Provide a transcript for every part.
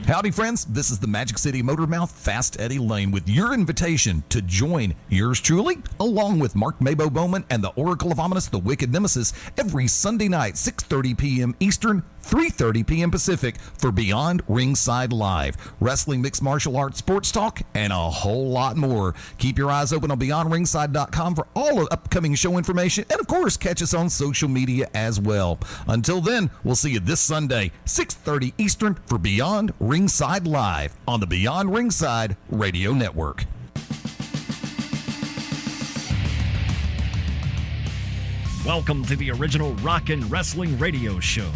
Howdy, friends. This is the Magic City Motormouth Fast Eddie Layne with your invitation to join yours truly, along with Mark MaBo Bowman and the Oracle of Ominous, the Wicked Nemesis, every Sunday night, 6:30 p.m. Eastern, 3:30 p.m. Pacific for Beyond Ringside Live. Wrestling, mixed martial arts, sports talk, and a whole lot more. Keep your eyes open on BeyondRingside.com for all of upcoming show information, and of course, catch us on social media as well. Until then, we'll see you this Sunday, 6:30 Eastern for Beyond Ringside Live on the Beyond Ringside Radio Network. Welcome to the original rock and wrestling radio show.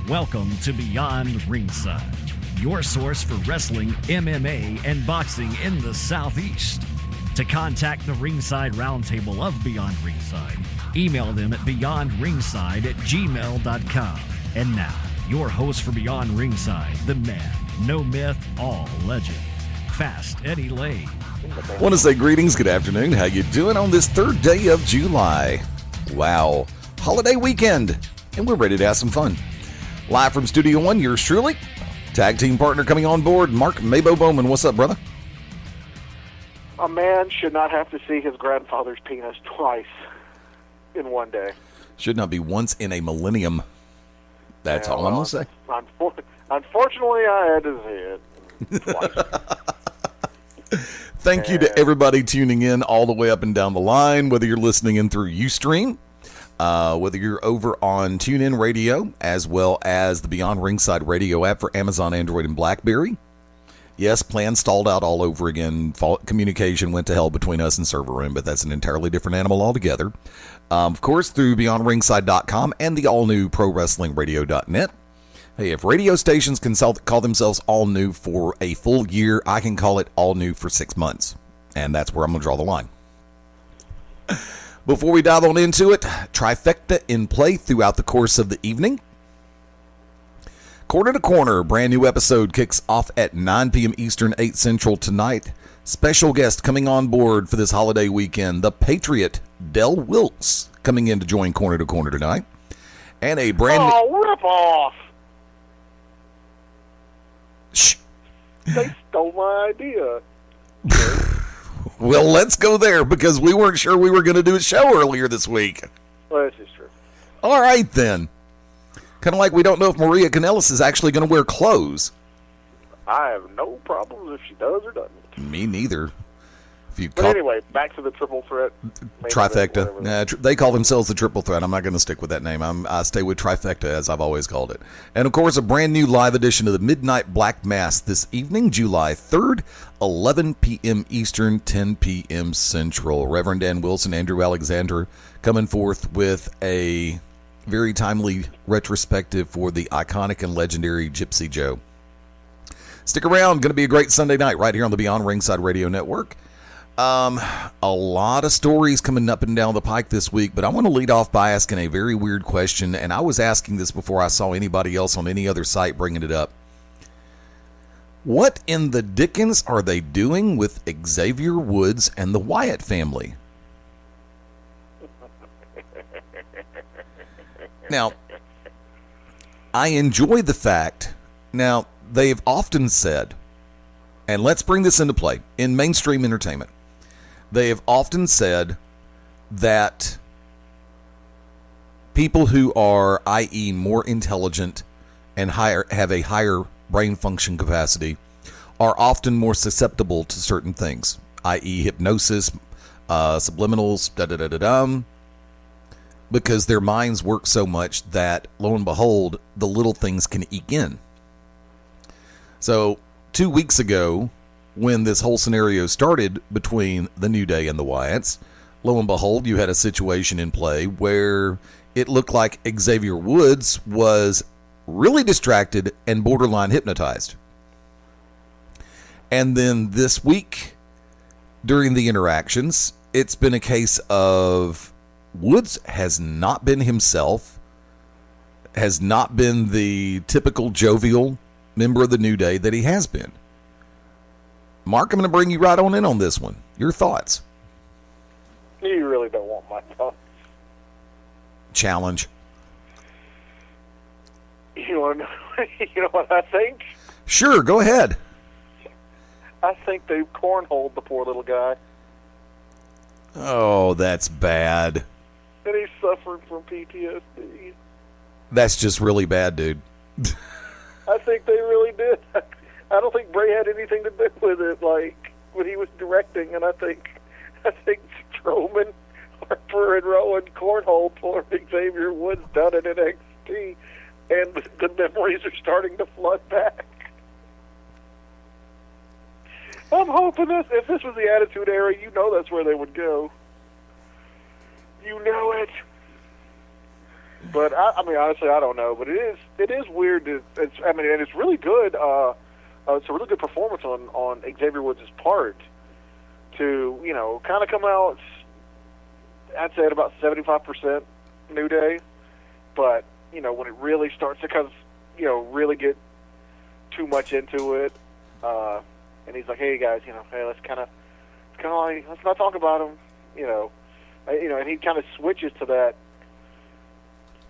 Welcome to Beyond Ringside, your source for wrestling, MMA, and boxing in the Southeast. To contact the Ringside Roundtable of Beyond Ringside, email them at beyondringside@gmail.com. And now, your host for Beyond Ringside, the man, no myth, all legend, Fast Eddie Layne. Want to say greetings, good afternoon. How you doing on this third day of July? Wow, holiday weekend, and we're ready to have some fun. Live from Studio One, yours truly, tag team partner coming on board, Mark MaBo Bowman. What's up, brother? A man should not have to see his grandfather's penis twice in one day. Should not be once in a millennium. That's all I'm going to say. Unfortunately, I had to see it twice. Thank you to everybody tuning in all the way up and down the line, whether you're listening in through Ustream, whether you're over on TuneIn Radio, as well as the Beyond Ringside Radio app for Amazon, Android, and BlackBerry. Yes, plans stalled out all over again. Communication went to hell between us and Server Room, but that's an entirely different animal altogether. Of course, through BeyondRingside.com and the all-new ProWrestlingRadio.net. Hey, if radio stations can call themselves all new for a full year, I can call it all new for 6 months. And that's where I'm going to draw the line. Before we dive on into it, trifecta in play throughout the course of the evening. Corner to Corner, brand new episode kicks off at 9 p.m. Eastern, 8 Central tonight. Special guest coming on board for this holiday weekend, the Patriot, Del Wilkes, coming in to join Corner to Corner tonight. And a brand new... Oh, rip off! Shh. They stole my idea. Well, let's go there because we weren't sure we were going to do a show earlier this week. Well, this is true. All right, then. Kind of like we don't know if Maria Kanellis is actually going to wear clothes. I have no problems if she does or doesn't. Me neither. But anyway, back to the triple threat. Trifecta. They call themselves the triple threat. I'm not going to stick with that name. I stay with trifecta, as I've always called it. And, of course, a brand new live edition of the Midnight Black Mass this evening, July 3rd, 11 p.m. Eastern, 10 p.m. Central. Reverend Dan Wilson, Andrew Alexander, coming forth with a very timely retrospective for the iconic and legendary Gypsy Joe. Stick around. Going to be a great Sunday night right here on the Beyond Ringside Radio Network. A lot of stories coming up and down the pike this week, but I want to lead off by asking a very weird question, and I was asking this before I saw anybody else on any other site bringing it up. What in the dickens are they doing with Xavier Woods and the Wyatt family? Now, I enjoy the fact, now, they've often said, and let's bring this into play, in mainstream entertainment, they have often said that people who are, i.e., more intelligent and have a higher brain function capacity are often more susceptible to certain things, i.e., hypnosis, subliminals, because their minds work so much that, lo and behold, the little things can eke in. So, 2 weeks ago, when this whole scenario started between the New Day and the Wyatts, lo and behold, you had a situation in play where it looked like Xavier Woods was really distracted and borderline hypnotized. And then this week, during the interactions, it's been a case of Woods has not been himself, has not been the typical jovial member of the New Day that he has been. Mark, I'm going to bring you right on in on this one. Your thoughts? You really don't want my thoughts. Challenge. You want to know what I think? Sure, go ahead. I think they cornholed the poor little guy. Oh, that's bad. And he's suffering from PTSD. That's just really bad, dude. I think they really did. I don't think Bray had anything to do with it, like, when he was directing, and I think Strowman, Harper, and Rowan cornhole poor Xavier Woods done it in NXT, and the memories are starting to flood back. I'm hoping if this was the Attitude Era, you know that's where they would go. You know it. But I mean, honestly, I don't know. But it is weird. And it's really good. It's a really good performance on Xavier Woods' part to kind of come out. I'd say at about 75% New Day, but when it really starts to really get too much into it. And he's like, "Hey guys, hey, let's not talk about him, and he kind of switches to that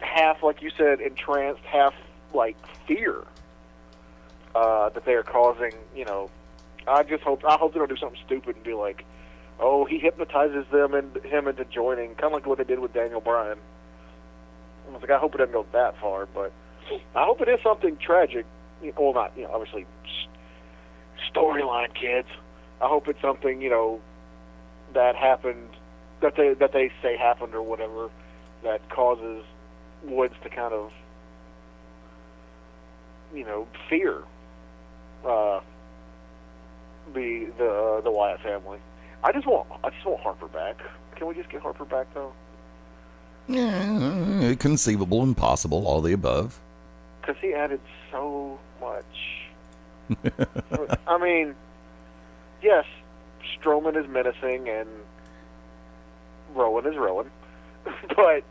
half, like you said, entranced, half like fear that they are causing. I hope they don't do something stupid and be like, oh, he hypnotizes him into joining, kind of like what they did with Daniel Bryan. I was like, I hope it doesn't go that far, but I hope it is something tragic. Well, not obviously. Storyline, kids. I hope it's something that happened, that they say happened or whatever, that causes Woods to kind of fear the Wyatt family. I just want Harper back. Can we just get Harper back though? Yeah, conceivable, impossible, all the above. Because he added so much. I mean, yes, Strowman is menacing and Rowan is Rowan, but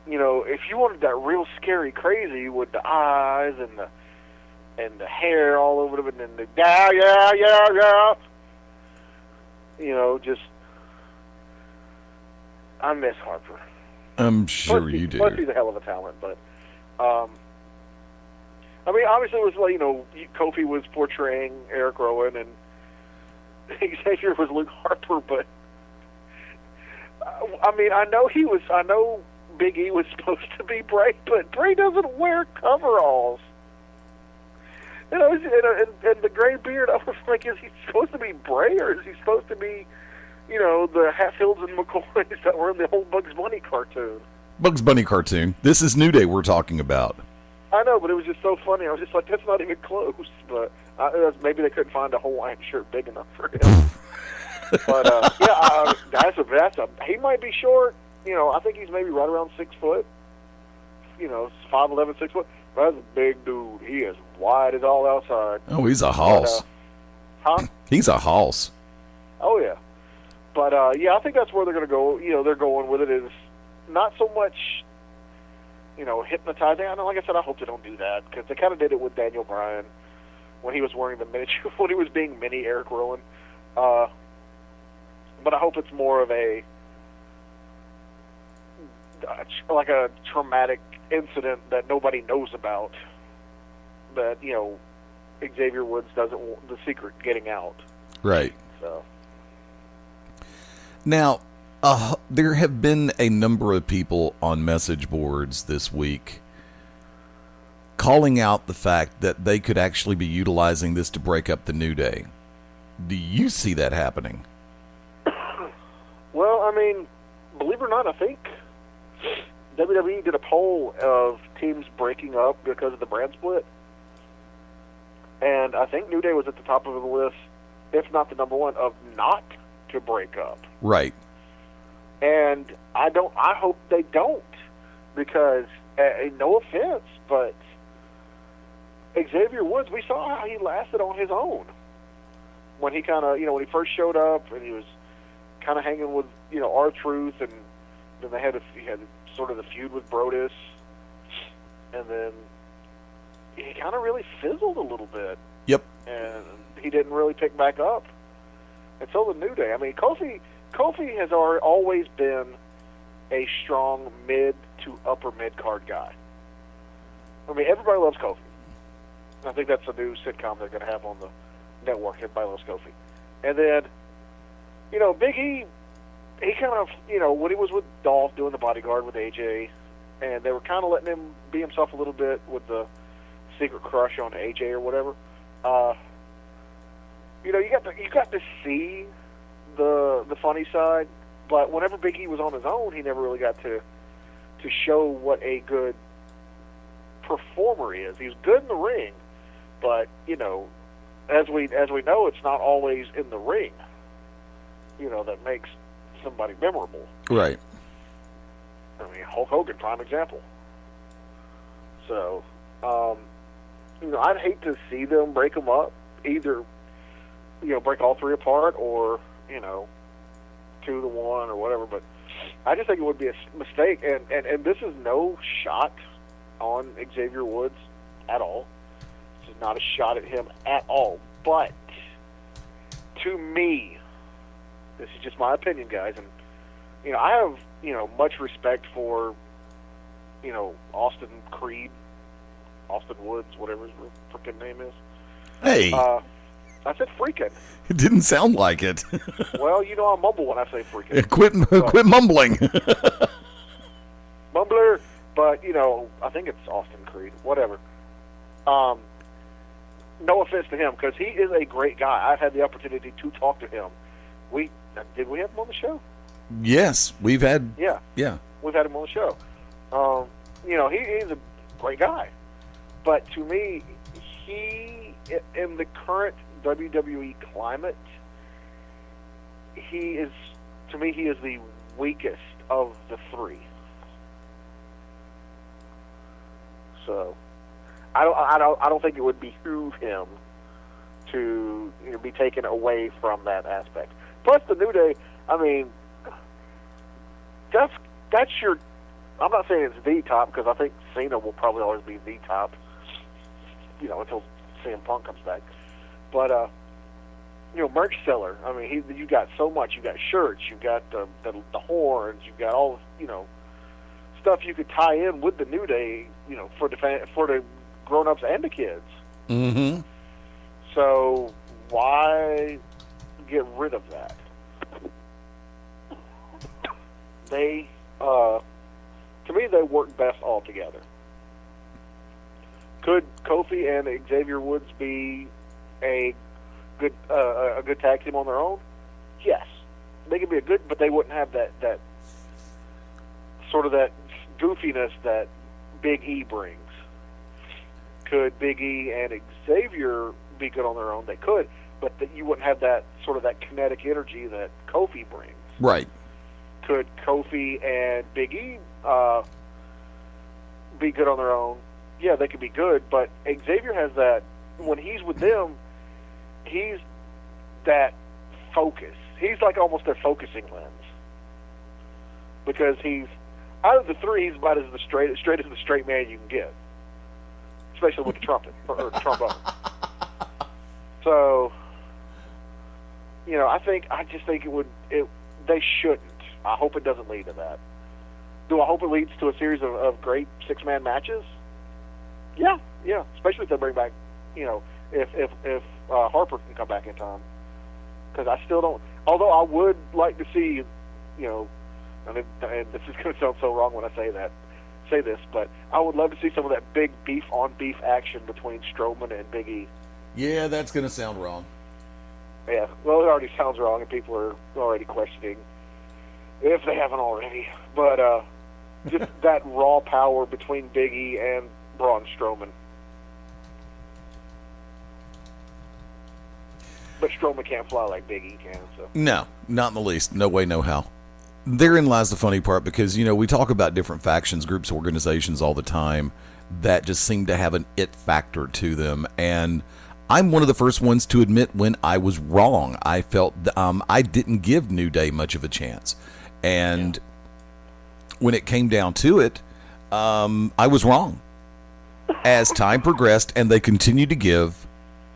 if you wanted that real scary crazy with the eyes and the hair all over them and then the yeah, just I miss Harper. I'm sure you do. Plus he's a hell of a talent, but I mean, obviously it was like, Kofi was portraying Eric Rowan and Xavier was Luke Harper, but I mean, I know Big E was supposed to be Bray, but Bray doesn't wear coveralls. And the gray beard, I was like, is he supposed to be Bray or is he supposed to be, the Hatfields and McCoys that were in the whole Bugs Bunny cartoon? Bugs Bunny cartoon. This is New Day we're talking about. I know, but it was just so funny. I was just like, that's not even close. But maybe they couldn't find a Hawaiian shirt big enough for him. But he might be short. I think he's maybe right around 6 foot. 5'11", 6 foot. That's a big dude. He is wide as all outside. Oh, he's a hoss. Huh? He's a hoss. Oh yeah. But I think that's where they're going to go. They're going with it is not so much. Hypnotizing. Like I said, I hope they don't do that because they kind of did it with Daniel Bryan when he was wearing the miniature, when he was being mini Eric Rowan. But I hope it's more of a traumatic incident that nobody knows about. That Xavier Woods doesn't want the secret getting out. Right. So now. There have been a number of people on message boards this week calling out the fact that they could actually be utilizing this to break up the New Day. Do you see that happening? Well, I mean, believe it or not, I think WWE did a poll of teams breaking up because of the brand split. And I think New Day was at the top of the list, if not the number one, of not to break up. Right. And I hope they don't, because no offense, but Xavier Woods, we saw how he lasted on his own when he kind of, when he first showed up and he was kind of hanging with, R-Truth, and then he had sort of the feud with Brodus, and then he kind of really fizzled a little bit. Yep. And he didn't really pick back up until the New Day. I mean, Kofi has always been a strong mid to upper mid card guy. I mean, everybody loves Kofi. I think that's a new sitcom they're going to have on the network. Everybody loves Kofi. And then, Big E, he kind of, when he was with Dolph doing the bodyguard with AJ, and they were kind of letting him be himself a little bit with the secret crush on AJ or whatever. You got to see the funny side, but whenever Big E was on his own, he never really got to show what a good performer is. He's good in the ring, but as we know, it's not always in the ring, that makes somebody memorable. Right. I mean, Hulk Hogan, prime example. So, I'd hate to see them break them up, either, break all three apart or, 2-1 or whatever, but I just think it would be a mistake, and this is no shot on Xavier Woods at all. This is not a shot at him at all, but to me, this is just my opinion, guys, and, I have, much respect for, Austin Woods, whatever his freaking name is. Hey. I said freaking. It didn't sound like it. Well, I mumble when I say freaking. Quit mumbling. Mumbler, but, I think it's Austin Creed, whatever. No offense to him, because he is a great guy. I've had the opportunity to talk to him. Did we have him on the show? Yes, we've had. Yeah. We've had him on the show. He's a great guy. But to me, he, in the current WWE climate, he is the weakest of the three. So, I don't think it would behoove him to be taken away from that aspect. Plus, the New Day, I mean, that's your. I'm not saying it's the top, because I think Cena will probably always be the top, until CM Punk comes back. But merch seller. I mean, you got so much. You got shirts. You got the horns. You got all stuff you could tie in with the New Day. For the grown-ups and the kids. Mm-hmm. So why get rid of that? They, to me, they work best all together. Could Kofi and Xavier Woods be a good tag team on their own? Yes, they could be but they wouldn't have that sort of that goofiness that Big E brings. Could Big E and Xavier be good on their own? They could, but you wouldn't have that sort of that kinetic energy that Kofi brings. Right. Could Kofi and Big E be good on their own? Yeah, they could be good, but Xavier has that, when he's with them, he's that focus. He's like almost their focusing lens. Because he's, out of the three, he's about as straight as the straight man you can get. Especially with the trumpet, or trombone. So, I just think they shouldn't. I hope it doesn't lead to that. Do I hope it leads to a series of great six-man matches? Yeah. Especially if they bring back, if Harper can come back in time. Because I still don't. Although I would like to see, and this is going to sound so wrong when I say this, but I would love to see some of that big beef-on-beef action between Strowman and Big E. Yeah, that's going to sound wrong. Yeah, well, it already sounds wrong, and people are already questioning if they haven't already. But just that raw power between Big E and Braun Strowman. But Strowman can't fly like Big E can. So. No, not in the least. No way, no how. Therein lies the funny part, because, we talk about different factions, groups, organizations all the time that just seem to have an it factor to them. And I'm one of the first ones to admit when I was wrong. I felt I didn't give New Day much of a chance. And when it came down to it, I was wrong. As time progressed and they continued to give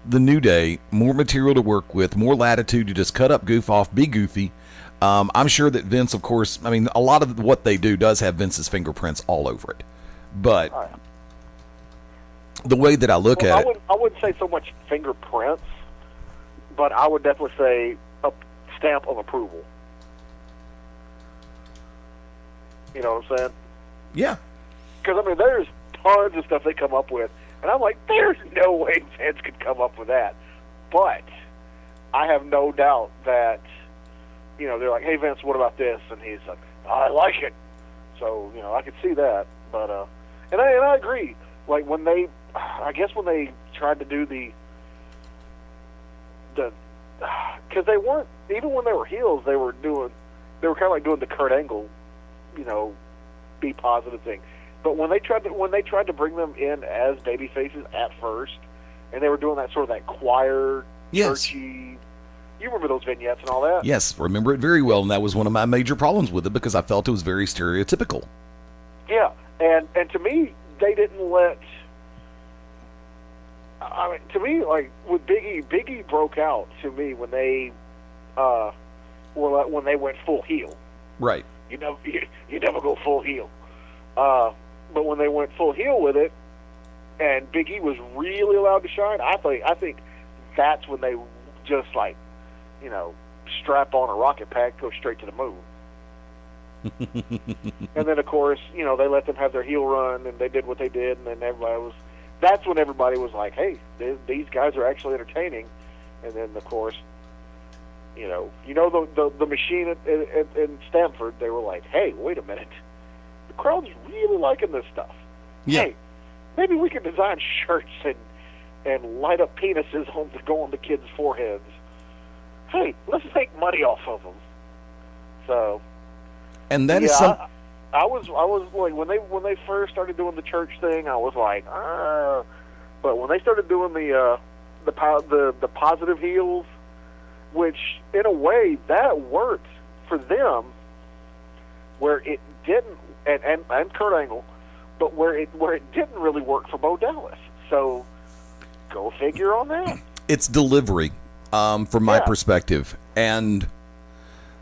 the New Day more material to work with, more latitude to just cut up, goof off, be goofy. I'm sure that Vince, of course, a lot of what they do does have Vince's fingerprints all over it. But the way that I look at it. I wouldn't say so much fingerprints, but I would definitely say a stamp of approval. You know what I'm saying? Yeah. Because, I mean, there's tons of stuff they come up with, and I'm like, there's no way Vince could come up with that. But I have no doubt that, you know, they're like, hey, Vince, what about this? And he's like, I like it. So, you know, I could see that. But, and I agree. Like, when they tried to do because they weren't, even when they were heels, they were kind of like doing the Kurt Angle, you know, be positive thing. But when they tried to bring them in as baby faces at first, and they were doing that sort of that choir, churchy, you remember those vignettes and all that? Yes, remember it very well, and that was one of my major problems with it because I felt it was very stereotypical. Yeah, and to me, they didn't let. I mean, to me, like with Biggie broke out to me when they when they went full heel. Right. You never go full heel. But when they went full heel with it, and Big E was really allowed to shine, I think that's when they just like, you know, strap on a rocket pack, go straight to the moon. And then of course, you know, they let them have their heel run, and they did what they did, and then that's when everybody was like, hey, these guys are actually entertaining. And then of course, you know the machine in Stamford, they were like, hey, wait a minute. The crowd's really liking this stuff. Yeah. Hey, maybe we can design shirts and light up penises to go on the kids' foreheads. Hey, let's make money off of them. So, and that is some. I was like when they first started doing the church thing, I was like, but when they started doing the positive heels, which in a way that worked for them, where it didn't, and Kurt Angle, but where it didn't really work for Bo Dallas. So go figure on that. It's delivery, from my perspective, and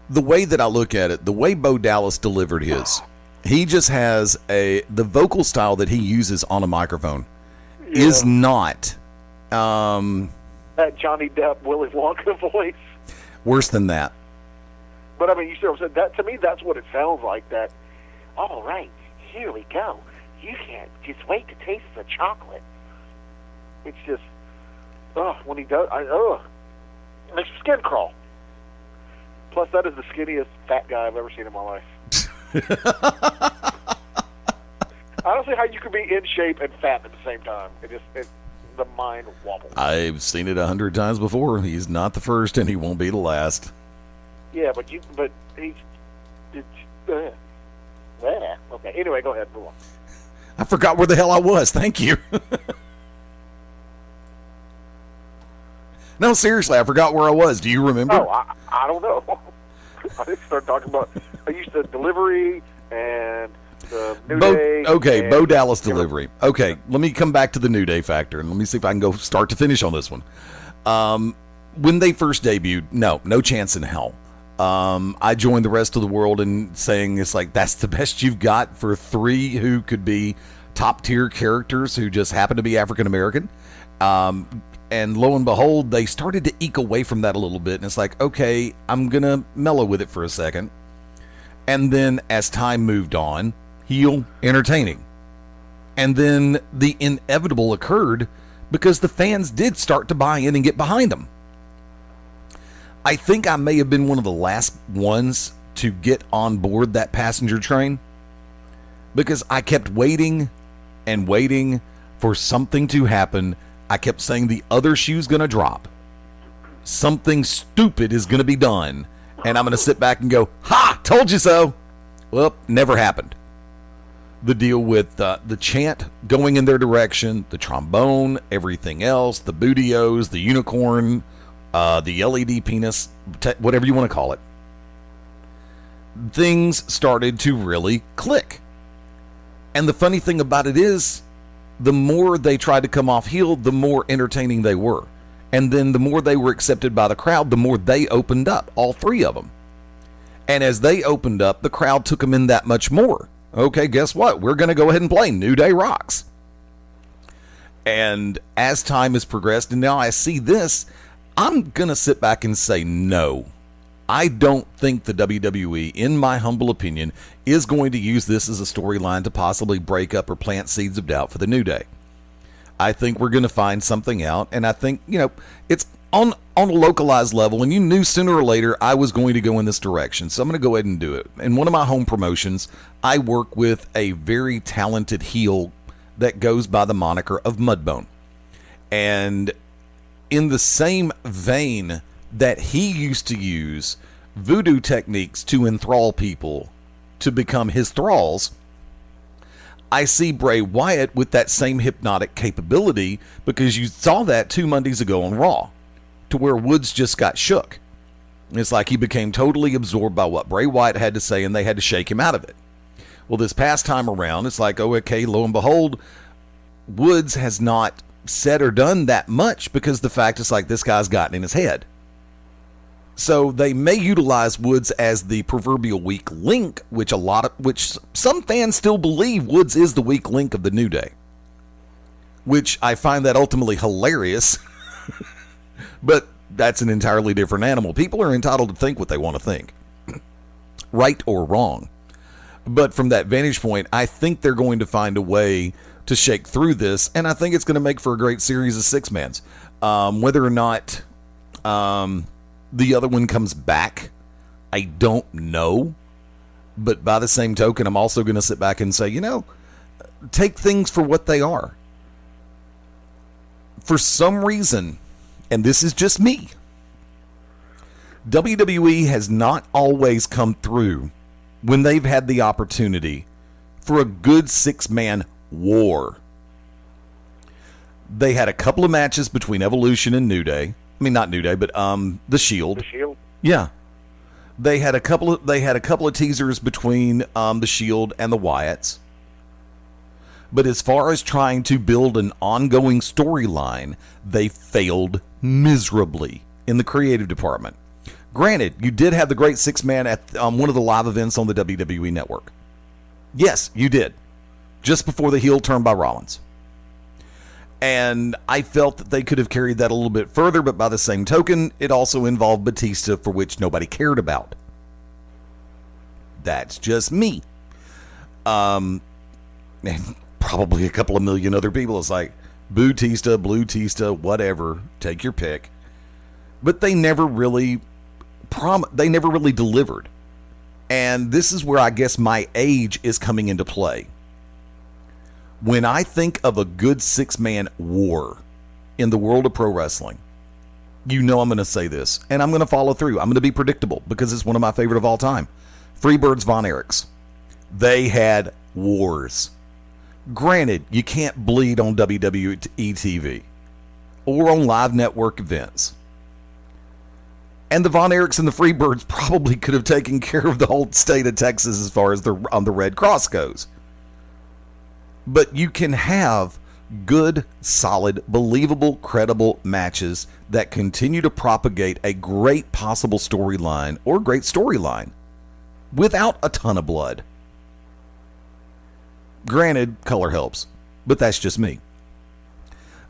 the way that I look at it, the way Bo Dallas delivered his, he just has the vocal style that he uses on a microphone is not that Johnny Depp, Willy Wonka voice. Worse than that. But I mean, you see what I'm saying? That to me, that's what it sounds like. That. All right, here we go. You can't just wait to taste the chocolate. It's just, when he does, it makes my skin crawl. Plus, that is the skinniest fat guy I've ever seen in my life. I don't see how you could be in shape and fat at the same time. The mind wobbles. I've seen it 100 times before. He's not the first, and he won't be the last. Yeah, but he's. Okay. Anyway, go ahead. Move on. I forgot where the hell I was. Thank you. No, seriously, I forgot where I was. Do you remember? Oh, I don't know. I just started talking about. I used to delivery and the New Day. Okay, Bo Dallas delivery. Okay, let me come back to the New Day factor, and let me see if I can go start to finish on this one. When they first debuted, no chance in hell. I joined the rest of the world in saying it's like that's the best you've got for three who could be top tier characters who just happen to be African American. And lo and behold, they started to eke away from that a little bit. And it's like, okay, I'm going to mellow with it for a second. And then as time moved on, heel, entertaining. And then the inevitable occurred because the fans did start to buy in and get behind them. I think I may have been one of the last ones to get on board that passenger train because I kept waiting and waiting for something to happen. I kept saying the other shoe's going to drop. Something stupid is going to be done. And I'm going to sit back and go, ha, told you so. Well, never happened. The deal with the chant going in their direction, the trombone, everything else, the bootios, the unicorn, the LED penis, whatever you want to call it. Things started to really click. And the funny thing about it is, the more they tried to come off heel, the more entertaining they were. And then the more they were accepted by the crowd, the more they opened up, all three of them. And as they opened up, the crowd took them in that much more. Okay, guess what? We're going to go ahead and play New Day Rocks. And as time has progressed, and now I see this, I'm going to sit back and say no. I don't think the WWE, in my humble opinion, is going to use this as a storyline to possibly break up or plant seeds of doubt for the New Day. I think we're going to find something out, and I think, it's on a localized level, and you knew sooner or later I was going to go in this direction, so I'm going to go ahead and do it. In one of my home promotions, I work with a very talented heel that goes by the moniker of Mudbone. And in the same vein that he used to use voodoo techniques to enthrall people to become his thralls, I see Bray Wyatt with that same hypnotic capability, because you saw that 2 Mondays ago on Raw, to where Woods just got shook. It's like he became totally absorbed by what Bray Wyatt had to say, and they had to shake him out of it. Well, this past time around, it's like, oh, okay, lo and behold, Woods has not said or done that much, because the fact is, like, this guy's gotten in his head. So they may utilize Woods as the proverbial weak link, which some fans still believe Woods is the weak link of the New Day, which I find that ultimately hilarious. But that's an entirely different animal. People are entitled to think what they want to think, right or wrong. But from that vantage point, I think they're going to find a way to shake through this, and I think it's going to make for a great series of six-mans. Whether or not the other one comes back, I don't know. But by the same token, I'm also going to sit back and say, take things for what they are. For some reason, and this is just me, WWE has not always come through when they've had the opportunity for a good six-man war. They had a couple of matches between Evolution and New Day. I mean, not New Day, but the Shield. The Shield. Yeah, they had a couple of teasers between the Shield and the Wyatts. But as far as trying to build an ongoing storyline, they failed miserably in the creative department. Granted, you did have the great six-man at one of the live events on the WWE Network. Yes, you did. Just before the heel turn by Rollins. And I felt that they could have carried that a little bit further, but by the same token, it also involved Batista, for which nobody cared about. That's just me. And probably a couple of million other people. It's like, Boo-tista, Blue-tista, whatever, take your pick. But they never really delivered. And this is where I guess my age is coming into play. When I think of a good six-man war in the world of pro wrestling, I'm going to say this, and I'm going to follow through. I'm going to be predictable, because it's one of my favorite of all time. Freebirds Von Erichs. They had wars. Granted, you can't bleed on WWE TV or on live network events. And the Von Erichs and the Freebirds probably could have taken care of the whole state of Texas as far as the Red Cross goes. But you can have good, solid, believable, credible matches that continue to propagate a great possible storyline or great storyline without a ton of blood. Granted, color helps, but that's just me.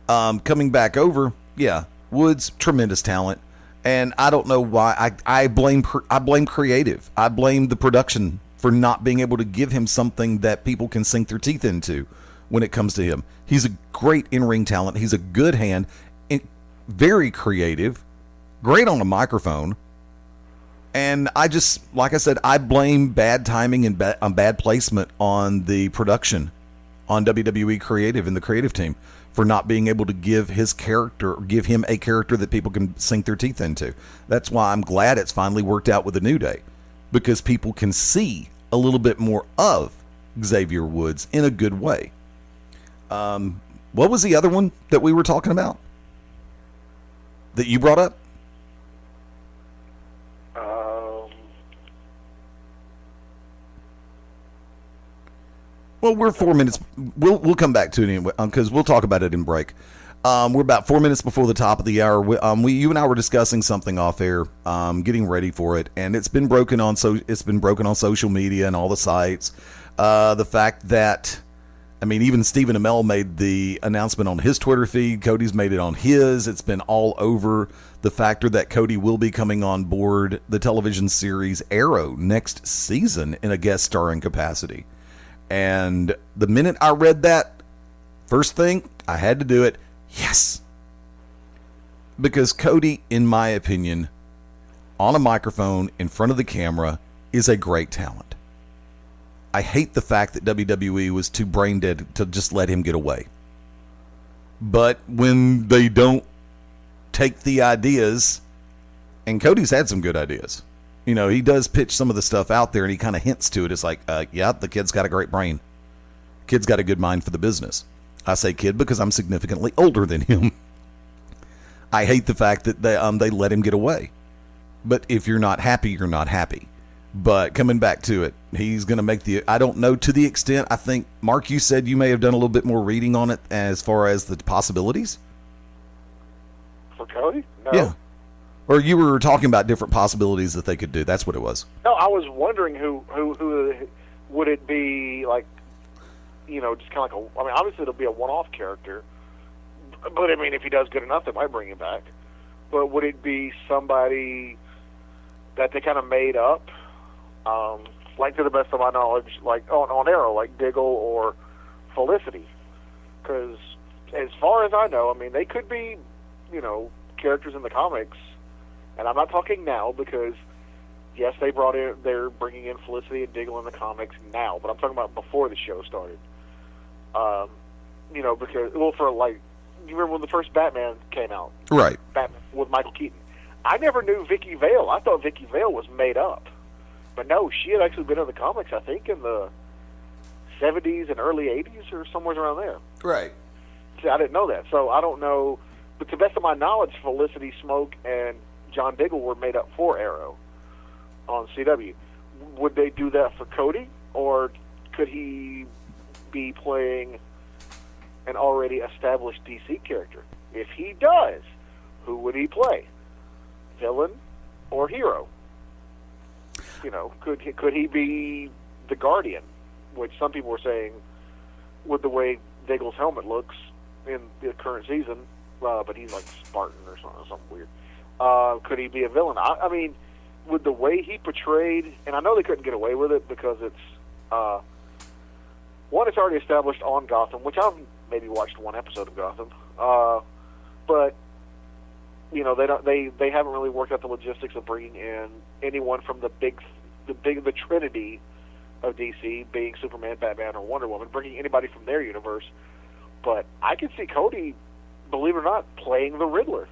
Coming back over, yeah, Woods, tremendous talent. And I don't know why. I blame creative. I blame the production for not being able to give him something that people can sink their teeth into when it comes to him. He's a great in-ring talent. He's a good hand, very creative, great on a microphone. And I just, like I said, I blame bad timing and bad placement on the production, on WWE Creative and the creative team, for not being able to give him a character that people can sink their teeth into. That's why I'm glad it's finally worked out with the New Day, because people can see a little bit more of Xavier Woods in a good way. What was the other one that we were talking about that you brought up? Well, we're 4 minutes. We'll come back to it anyway, because we'll talk about it in break. We're about 4 minutes before the top of the hour. You and I were discussing something off air, getting ready for it, and it's been broken on social media and all the sites. The fact that I mean, even Stephen Amell made the announcement on his Twitter feed. Cody's made it on his. It's been all over the factor that Cody will be coming on board the television series Arrow next season in a guest starring capacity. And the minute I read that, first thing, I had to do it. Yes. Because Cody, in my opinion, on a microphone in front of the camera, is a great talent. I hate the fact that WWE was too brain dead to just let him get away. But when they don't take the ideas, and Cody's had some good ideas. You know, he does pitch some of the stuff out there and he kind of hints to it. It's like, yeah, the kid's got a great brain. Kid's got a good mind for the business. I say kid because I'm significantly older than him. I hate the fact that they let him get away. But if you're not happy, you're not happy. But coming back to it, he's going to make I don't know to the extent, I think, Mark, you said you may have done a little bit more reading on it as far as the possibilities? For Cody? No. Yeah. Or you were talking about different possibilities that they could do. That's what it was. No, I was wondering who would it be, like, you know, just kind of like I mean, obviously it'll be a one-off character. But, I mean, if he does good enough, they might bring him back. But would it be somebody that they kind of made up? Like, to the best of my knowledge, like on Arrow, like Diggle or Felicity. Because as far as I know, I mean, they could be, you know, characters in the comics. And I'm not talking now because, yes, they're bringing in Felicity and Diggle in the comics now. But I'm talking about before the show started. You know, because, well, for like, you remember when the first Batman came out? Right. Batman with Michael Keaton. I never knew Vicky Vale. I thought Vicky Vale was made up. But no, she had actually been in the comics, I think, in the 70s and early 80s or somewhere around there. Right. See, I didn't know that. So I don't know. But to the best of my knowledge, Felicity Smoke and John Diggle were made up for Arrow on CW. Would they do that for Cody? Or could he be playing an already established DC character? If he does, who would he play? Villain or hero? You know, could he be the Guardian, which some people were saying, with the way Diggle's helmet looks in the current season, but he's like Spartan or something weird. Could he be a villain? I mean, with the way he portrayed, and I know they couldn't get away with it because it's one, it's already established on Gotham, which I've maybe watched one episode of Gotham, but you know, they haven't really worked out the logistics of bringing in anyone from the Trinity of DC, being Superman, Batman, or Wonder Woman, bringing anybody from their universe. But I could see Cody, believe it or not, playing the Riddler.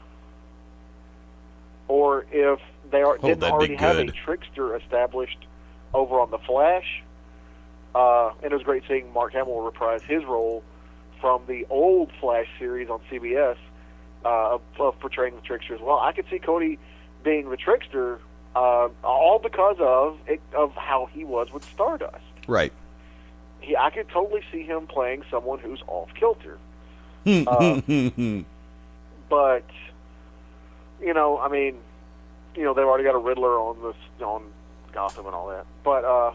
Or if they didn't already have a trickster established over on The Flash, and it was great seeing Mark Hamill reprise his role from the old Flash series on CBS, of portraying the trickster as well. I could see Cody being the trickster, all because of how he was with Stardust. Right. I could totally see him playing someone who's off kilter. But you know, I mean, you know, they've already got a Riddler on Gotham and all that. But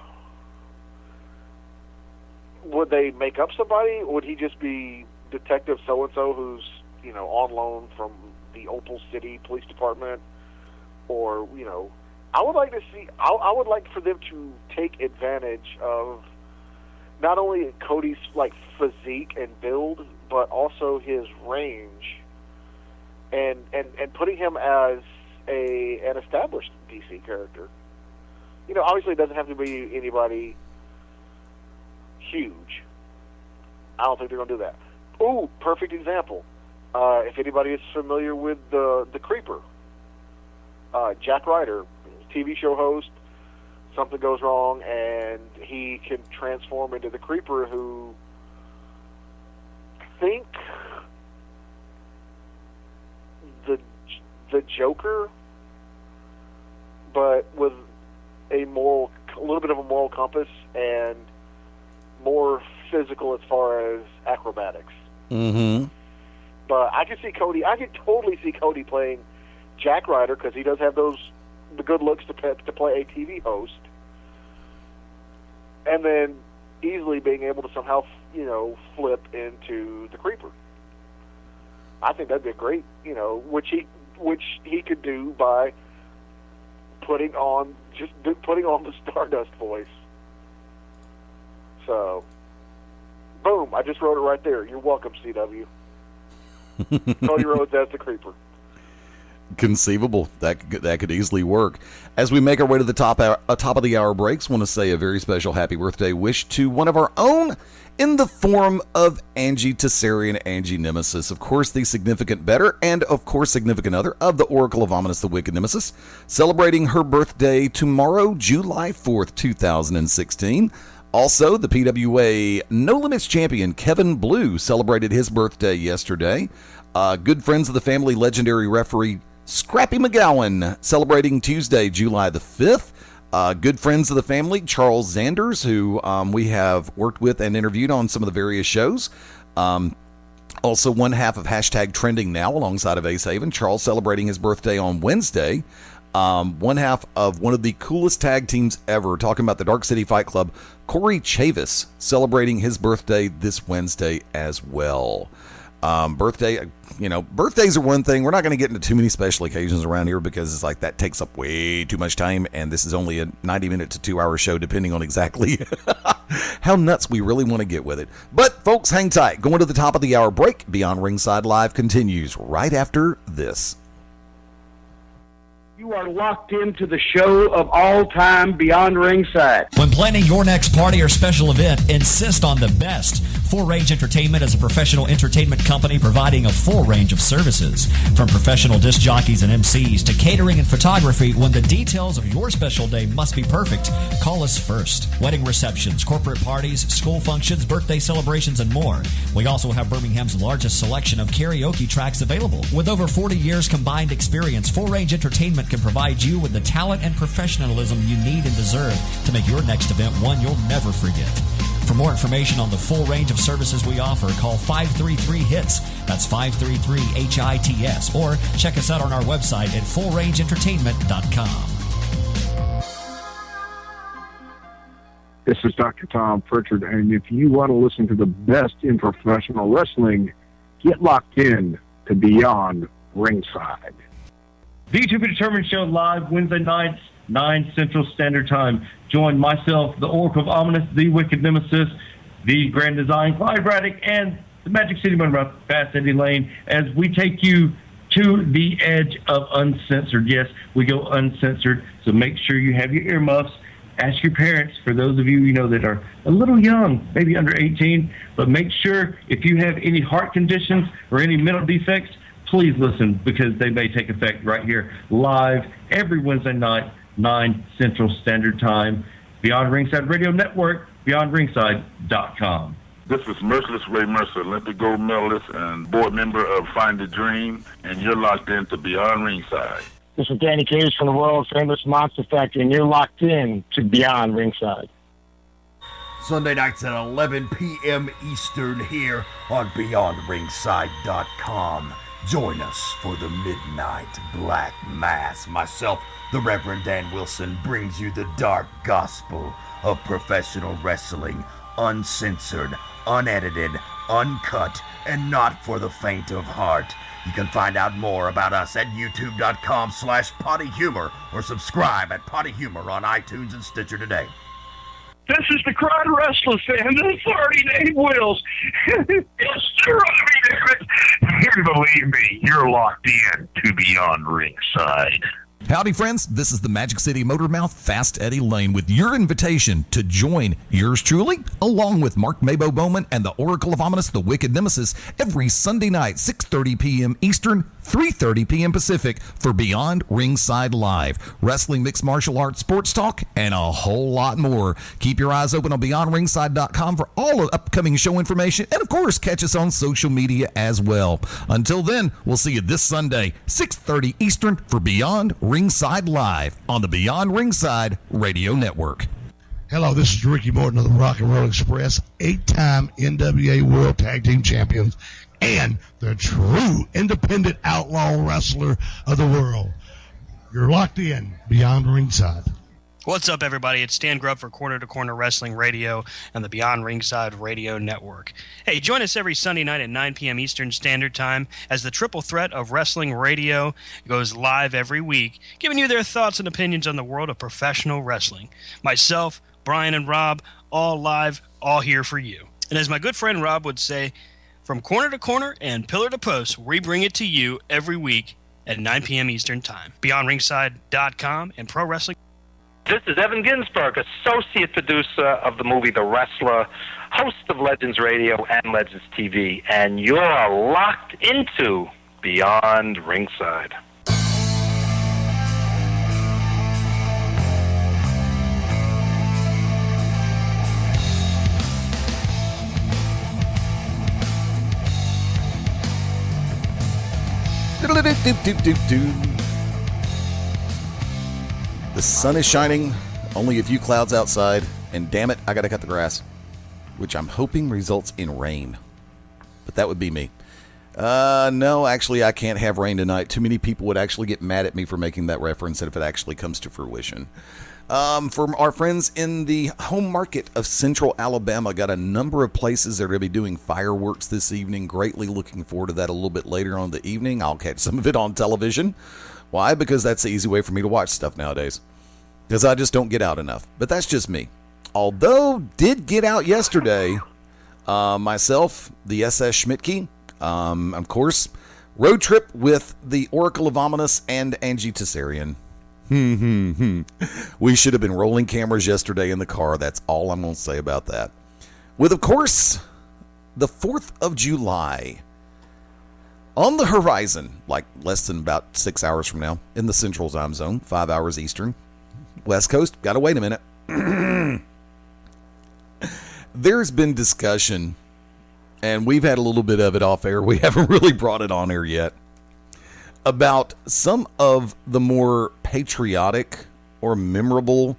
would they make up somebody? Would he just be Detective so and so who's, you know, on loan from the Opal City Police Department? Or, you know, I would like to see, I would like for them to take advantage of not only Cody's, like, physique and build, but also his range, and putting him as an established DC character. You know, obviously it doesn't have to be anybody huge. I don't think they're going to do that. Ooh, perfect example. If anybody is familiar with the Creeper, Jack Ryder, TV show host, something goes wrong and he can transform into the Creeper, who I think the Joker, but with a little bit of a moral compass and more physical as far as acrobatics. Mm-hmm. But I could totally see Cody playing Jack Ryder, because he does have the good looks to play a TV host, and then easily being able to somehow flip into the Creeper. I think that'd be a great, which he could do by putting on the Stardust voice. So, boom! I just wrote it right there. You're welcome, CW. Cody Rhodes as the Creeper. Conceivable. That could easily work. As we make our way to the top of the hour breaks, want to say a very special happy birthday wish to one of our own in the form of Angie Tessarian, Angie Nemesis. Of course, the significant better and, of course, significant other of the Oracle of Ominous, the Wicked Nemesis, celebrating her birthday tomorrow, July 4th, 2016. Also, the PWA No Limits champion, Kevin Blue, celebrated his birthday yesterday. Good friends of the family, legendary referee Scrappy McGowan, celebrating Tuesday, July the 5th. Good friends of the family, Charles Zanders, who we have worked with and interviewed on some of the various shows. Also, one half of Hashtag Trending Now alongside of Ace Haven. Charles celebrating his birthday on Wednesday. One half of one of the coolest tag teams ever, talking about the Dark City Fight Club, Corey Chavis, celebrating his birthday this Wednesday as well. Birthdays are one thing. We're not going to get into too many special occasions around here because it's like that takes up way too much time, and this is only a 90-minute to 2-hour show, depending on exactly how nuts we really want to get with it. But, folks, hang tight. Going to the top of the hour break. Beyond Ringside Live continues right after this. You are locked into the show of all time, Beyond Ringside. When planning your next party or special event, insist on the best. Full Range Entertainment is a professional entertainment company providing a full range of services. From professional disc jockeys and MCs to catering and photography, when the details of your special day must be perfect, call us first. Wedding receptions, corporate parties, school functions, birthday celebrations, and more. We also have Birmingham's largest selection of karaoke tracks available. With over 40 years combined experience, Full Range Entertainment can provide you with the talent and professionalism you need and deserve to make your next event one you'll never forget. For more information on the full range of services we offer, call 533-HITS. That's 533-HITS. Or check us out on our website at fullrangeentertainment.com. This is Dr. Tom Pritchard, and if you want to listen to the best in professional wrestling, get locked in to Beyond Ringside. The To Be Determined show live Wednesday nights, 9 Central Standard Time. Join myself, the Oracle of Ominous, the Wicked Nemesis, the Grand Design, Clyde Braddock, and the Magic City Bowman Fast Eddie Layne as we take you to the edge of uncensored. Yes, we go uncensored, so make sure you have your earmuffs. Ask your parents, for those of you that are a little young, maybe under 18, but make sure if you have any heart conditions or any mental defects, please listen, because they may take effect right here live every Wednesday night, 9 Central Standard Time. Beyond Ringside Radio Network, beyondringside.com. This is Merciless Ray Mercer, Olympic gold medalist and board member of Find the Dream, and you're locked into Beyond Ringside. This is Danny Cage from the world famous Monster Factory, and you're locked in to Beyond Ringside. Sunday nights at 11 p.m. Eastern here on beyondringside.com. Join us for the Midnight Black Mass. Myself, the Reverend Dan Wilson, brings you the dark gospel of professional wrestling, uncensored, unedited, uncut, and not for the faint of heart. You can find out more about us at youtube.com/pottyhumor or subscribe at Potty Humor on iTunes and Stitcher today. This is the Crowd Wrestler fan, the 30-day Wills. Yes, sir, and believe me, you're locked in to Beyond Ringside. Howdy, friends. This is the Magic City Motormouth Fast Eddie Layne with your invitation to join yours truly, along with Mark MaBo Bowman and the Oracle of Ominous, the Wicked Nemesis, every Sunday night, 6:30 p.m. Eastern, 3:30 p.m. Pacific, for Beyond Ringside Live. Wrestling, mixed martial arts, sports talk, and a whole lot more. Keep your eyes open on BeyondRingside.com for all of upcoming show information, and of course, catch us on social media as well. Until then, we'll see you this Sunday, 6:30 Eastern, for Beyond Ringside Live on the Beyond Ringside Radio Network. Hello, this is Ricky Morton of the Rock and Roll Express, 8-time NWA World Tag Team Champions, and the true independent outlaw wrestler of the world. You're locked in Beyond Ringside. What's up, everybody? It's Stan Grubb for Corner to Corner Wrestling Radio and the Beyond Ringside Radio Network. Hey, join us every Sunday night at 9 p.m. Eastern Standard Time as the triple threat of wrestling radio goes live every week, giving you their thoughts and opinions on the world of professional wrestling. Myself, Brian, and Rob, all live, all here for you. And as my good friend Rob would say, from corner to corner and pillar to post, we bring it to you every week at 9 p.m. Eastern Time. BeyondRingside.com and Pro Wrestling. This is Evan Ginsberg, associate producer of the movie The Wrestler, host of Legends Radio and Legends TV, and you're locked into Beyond Ringside. The sun is shining, only a few clouds outside, and damn it, I gotta cut the grass, which I'm hoping results in rain. But that would be me. No, actually, I can't have rain tonight. Too many people would actually get mad at me for making that reference if it actually comes to fruition. For our friends in the home market of Central Alabama, got a number of places that are going to be doing fireworks this evening. Greatly looking forward to that a little bit later on the evening. I'll catch some of it on television. Why? Because that's the easy way for me to watch stuff nowadays. Because I just don't get out enough. But that's just me. Although, did get out yesterday. Myself, the SS Schmidtke, of course, road trip with the Oracle of Ominous and Angie Tessarian. We should have been rolling cameras yesterday in the car. That's all I'm going to say about that. With, of course, the 4th of July on the horizon, like less than about 6 hours from now, in the Central Time Zone, 5 hours Eastern. West Coast, gotta wait a minute. There's been discussion, and we've had a little bit of it off air. We haven't really brought it on air yet, about some of the more patriotic or memorable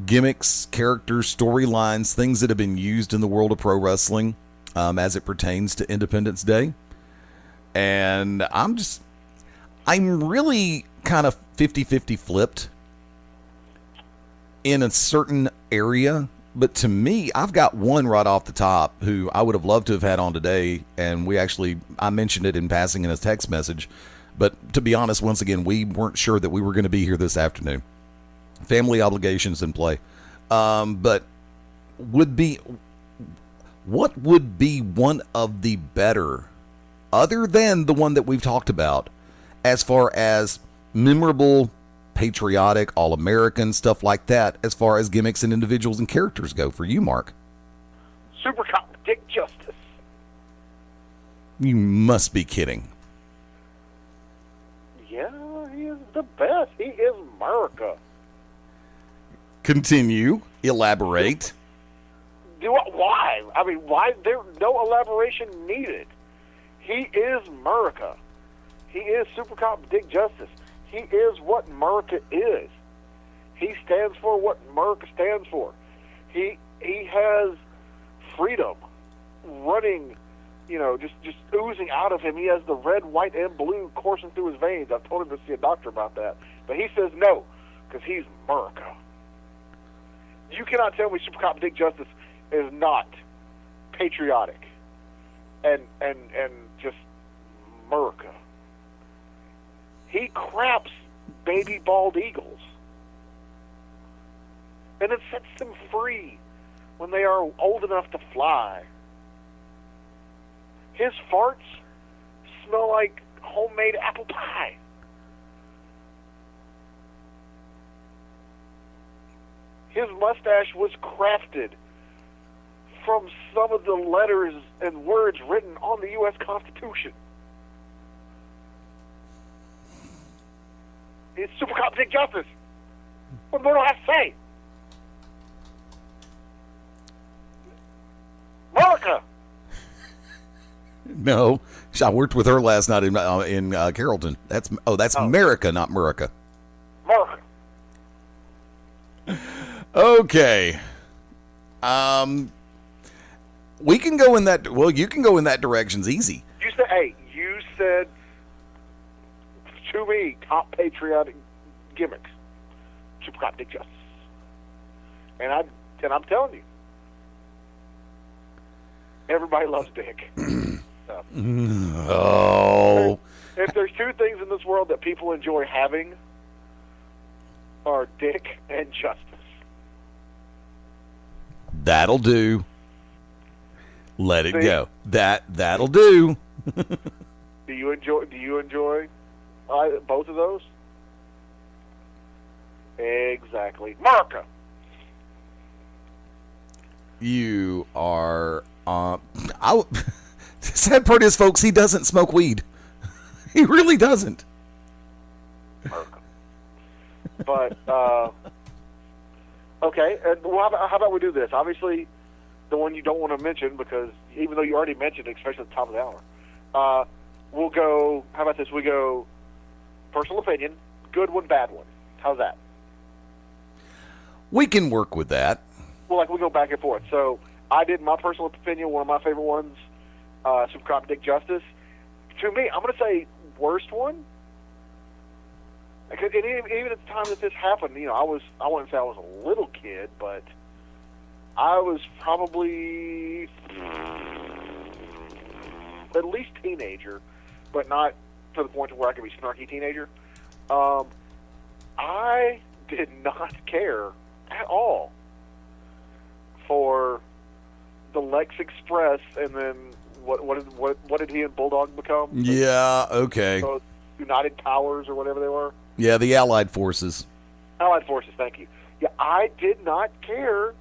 gimmicks, characters, storylines, things that have been used in the world of pro wrestling as it pertains to Independence Day. And I'm really kind of 50-50 flipped in a certain area. But to me, I've got one right off the top who I would have loved to have had on today. And I mentioned it in passing in a text message. But to be honest, once again, we weren't sure that we were going to be here this afternoon. Family obligations in play. But what would be one of the better, other than the one that we've talked about, as far as memorable, patriotic, all-American, stuff like that, as far as gimmicks and individuals and characters go for you, Mark? Super Cop Dick Justice. You must be kidding. Yeah, he is the best. He is America. Continue. Elaborate. Why? I mean, why? There's no elaboration needed. He is America. He is Super Cop Dick Justice. He is what America is. He stands for what America stands for. He has freedom running, just oozing out of him. He has the red, white, and blue coursing through his veins. I've told him to see a doctor about that. But he says no, because he's America. You cannot tell me Super Cop Dick Justice is not patriotic and just America. He craps baby bald eagles. And it sets them free when they are old enough to fly. His farts smell like homemade apple pie. His mustache was crafted from some of the letters and words written on the U.S. Constitution. It's Super Cop Dick Justice. What more do I have to say? America. No, I worked with her last night in Carrollton. That's America, not Murica. America. Okay. We can go in that. Well, you can go in that direction's easy. You said to me top patriotic gimmicks. Super Cop Dick Justice. And I'm telling you, everybody loves Dick. So. Oh. If there's two things in this world that people enjoy having, are Dick and Justice. That'll do. Let it go. That'll do. Do you enjoy both of those? Exactly. America. You are. The sad part is, folks, he doesn't smoke weed. He really doesn't. America. But okay. Well, how about we do this? Obviously, the one you don't want to mention, because even though you already mentioned it, especially at the top of the hour, we'll go. How about this? We go personal opinion, good one, bad one. How's that? We can work with that. Well, like we go back and forth. So I did my personal opinion. One of my favorite ones, Super Cop Dick Justice. To me, I'm going to say worst one. Because even at the time that this happened, I wouldn't say I was a little kid, but I was probably at least teenager, but not to the point to where I could be snarky teenager. I did not care at all for the Lex Express, and then what did he and Bulldog become? Yeah, okay. So United Powers or whatever they were. Yeah, the Allied Forces. Allied Forces, thank you. Yeah, I did not care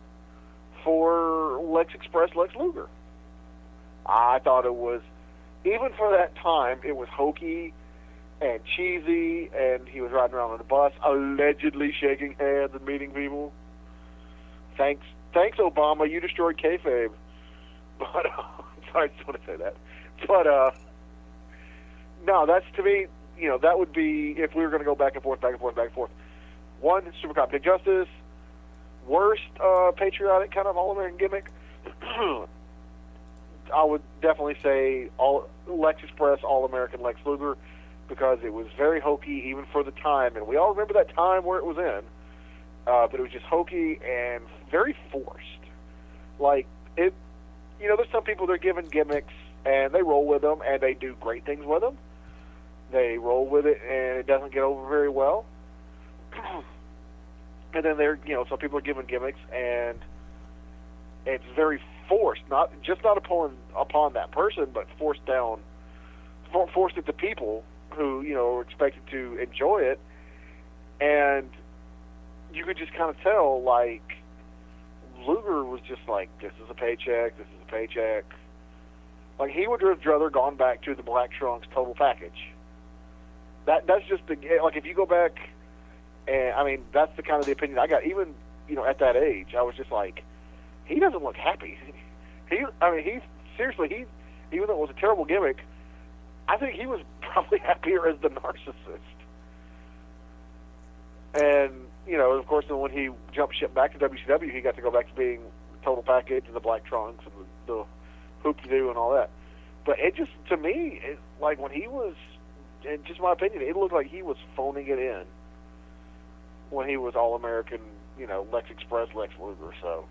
for Lex Express Lex Luger. I thought it was, even for that time, it was hokey and cheesy, and he was riding around on a bus, allegedly shaking hands and meeting people. Thanks, Obama, you destroyed kayfabe. But, sorry, I just want to say that. But, no, that's, to me, that would be, if we were going to go back and forth. One, Super Cop Dick Justice. Worst patriotic kind of all-American gimmick. I would definitely say Lex Express All-American Lex Luger, because it was very hokey even for the time, and we all remember that time where it was in. But it was just hokey and very forced. Like, it, there's some people that are given gimmicks and they roll with them and they do great things with them. They roll with it and it doesn't get over very well. And then some people are given gimmicks and it's very forced, not upon that person, but forced it to people who, are expected to enjoy it. And you could just kind of tell, like, Luger was just like, this is a paycheck. Like, he would have rather gone back to the Black Trunks total package. That's just like, if you go back, and I mean, that's the kind of the opinion I got. Even, at that age, I was just like, he doesn't look happy. Seriously, even though it was a terrible gimmick, I think he was probably happier as the narcissist. And, of course, when he jumped ship back to WCW, he got to go back to being total package and the Black Trunks and the hoop-de-doo and all that. But it just, to me, like, when he was, in just my opinion, it looked like he was phoning it in when he was All-American, Lex Express, Lex Luger. So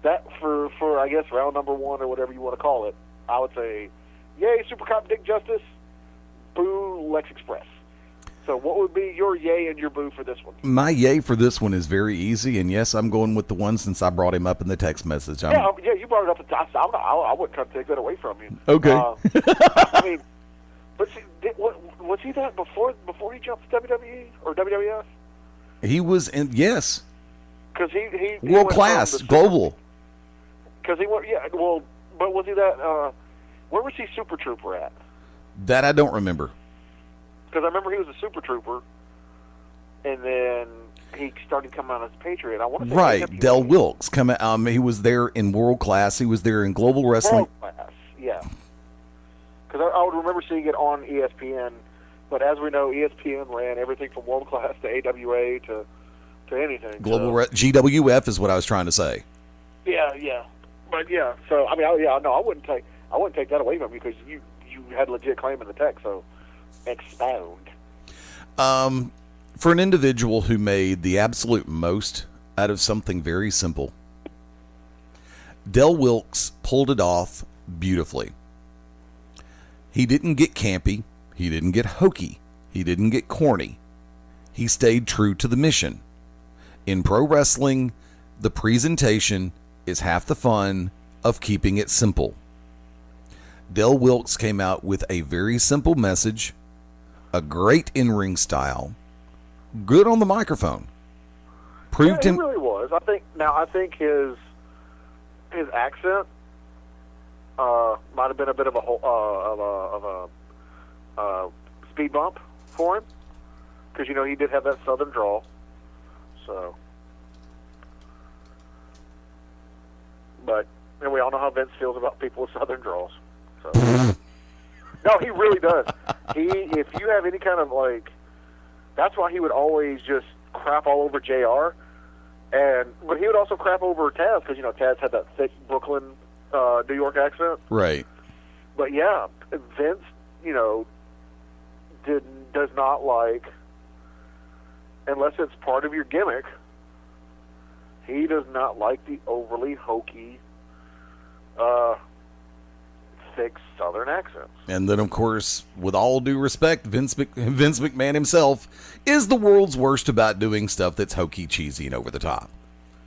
that, for I guess, round number one or whatever you want to call it, I would say, yay, Super Cop Dick Justice, boo, Lex Express. So what would be your yay and your boo for this one? My yay for this one is very easy, and yes, I'm going with the one since I brought him up in the text message. Yeah, you brought it up. I wouldn't try to take that away from you. Okay. I mean, but see, was he that before he jumped to WWE or WWF? He was in, yes. Because he world class, global. Because he went, yeah. Well, but was he that? Where was he Super Trooper at? That I don't remember. Because I remember he was a Super Trooper, and then he started coming out as a Patriot. I want to say right, Del Wilkes. He was there in World Class. He was there in Global Wrestling. World Class, yeah. Because I would remember seeing it on ESPN, but as we know, ESPN ran everything from World Class to AWA to anything. GWF is what I was trying to say. Yeah. But yeah, so I mean, I wouldn't take that away from you because you had legit claim in the text. So expound. For an individual who made the absolute most out of something very simple. Del Wilkes pulled it off beautifully. He didn't get campy. He didn't get hokey. He didn't get corny. He stayed true to the mission. In pro wrestling, the presentation is half the fun of keeping it simple. Del Wilkes came out with a very simple message, a great in-ring style, good on the microphone. Proved him. He really was. I think his accent might have been a bit of a speed bump for him, because he did have that southern drawl. So, and we all know how Vince feels about people with southern draws. So, no, he really does. If you have any kind of that's why he would always just crap all over JR, but he would also crap over Taz, because Taz had that thick Brooklyn, New York accent. Right. But yeah, Vince, does not like, unless it's part of your gimmick, he does not like the overly hokey, thick Southern accents. And then, of course, with all due respect, Vince McMahon himself is the world's worst about doing stuff that's hokey, cheesy, and over the top.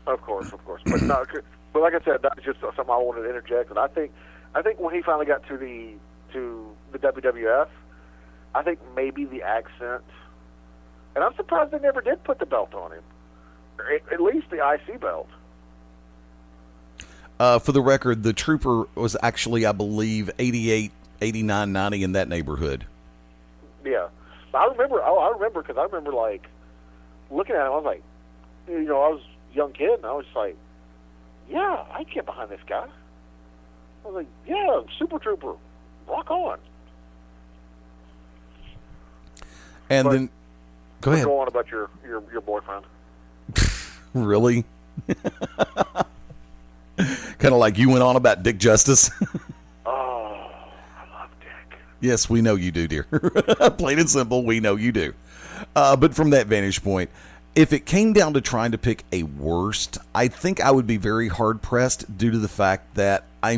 Of course. But like I said, that's just something I wanted to interject. And I think when he finally got to the WWF, I think maybe the accent, and I'm surprised they never did put the belt on him, or at least the IC belt. For the record, the Trooper was actually, I believe, 88, 89, 90 in that neighborhood. Yeah. I remember because I remember looking at him, I was like, I was a young kid, and I was like, yeah, I can get behind this guy. I was like, yeah, Super Trooper, rock on. And then, go ahead. Go on about your boyfriend. Really? Kind of like you went on about Dick Justice. Oh, I love Dick. Yes, we know you do, dear. Plain and simple, we know you do. But from that vantage point, if it came down to trying to pick a worst, I think I would be very hard-pressed due to the fact that I